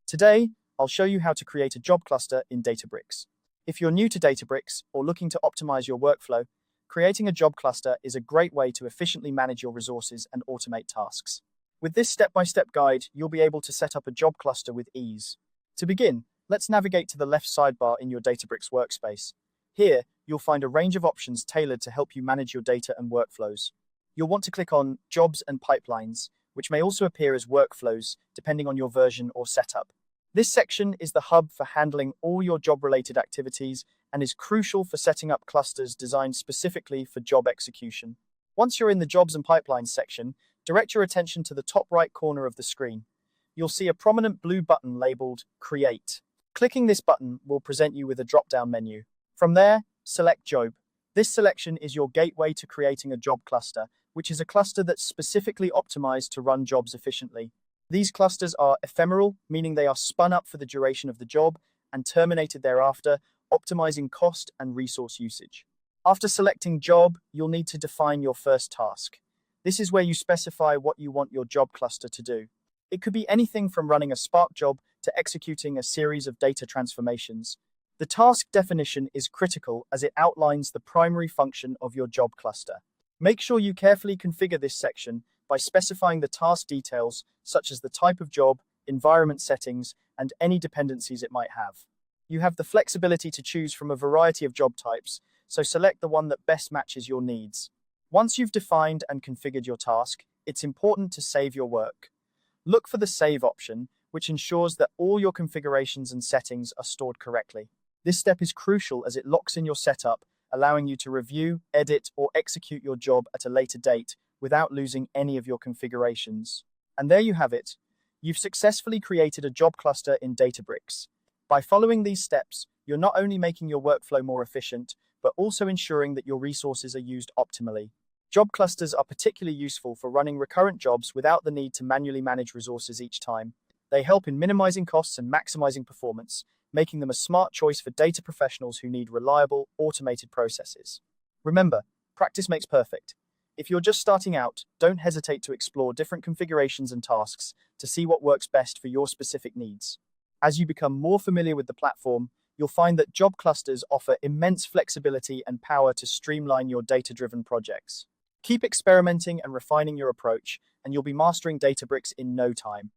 Today, I'll show you how to create a job cluster in Databricks. If you're new to Databricks or looking to optimize your workflow, creating a job cluster is a great way to efficiently manage your resources and automate tasks. With this step-by-step guide, you'll be able to set up a job cluster with ease. To begin, let's navigate to the left sidebar in your Databricks workspace. Here, you'll find a range of options tailored to help you manage your data and workflows. You'll want to click on Jobs and Pipelines, which may also appear as workflows, depending on your version or setup. This section is the hub for handling all your job-related activities and is crucial for setting up clusters designed specifically for job execution. Once you're in the Jobs and Pipelines section, direct your attention to the top right corner of the screen. You'll see a prominent blue button labeled Create. Clicking this button will present you with a drop-down menu. From there, select Job. This selection is your gateway to creating a job cluster, which is a cluster that's specifically optimized to run jobs efficiently. These clusters are ephemeral, meaning they are spun up for the duration of the job and terminated thereafter, optimizing cost and resource usage. After selecting Job, you'll need to define your first task. This is where you specify what you want your job cluster to do. It could be anything from running a Spark job to executing a series of data transformations. The task definition is critical as it outlines the primary function of your job cluster. Make sure you carefully configure this section by specifying the task details such as the type of job, environment settings, and any dependencies it might have. You have the flexibility to choose from a variety of job types, so select the one that best matches your needs. Once you've defined and configured your task, it's important to save your work. Look for the Save option, which ensures that all your configurations and settings are stored correctly. This step is crucial as it locks in your setup, allowing you to review, edit, or execute your job at a later date without losing any of your configurations. And there you have it. You've successfully created a job cluster in Databricks. By following these steps, you're not only making your workflow more efficient, but also ensuring that your resources are used optimally. Job clusters are particularly useful for running recurrent jobs without the need to manually manage resources each time. They help in minimizing costs and maximizing performance, making them a smart choice for data professionals who need reliable, automated processes. Remember, practice makes perfect. If you're just starting out, don't hesitate to explore different configurations and tasks to see what works best for your specific needs. As you become more familiar with the platform, you'll find that job clusters offer immense flexibility and power to streamline your data-driven projects. Keep experimenting and refining your approach, and you'll be mastering Databricks in no time.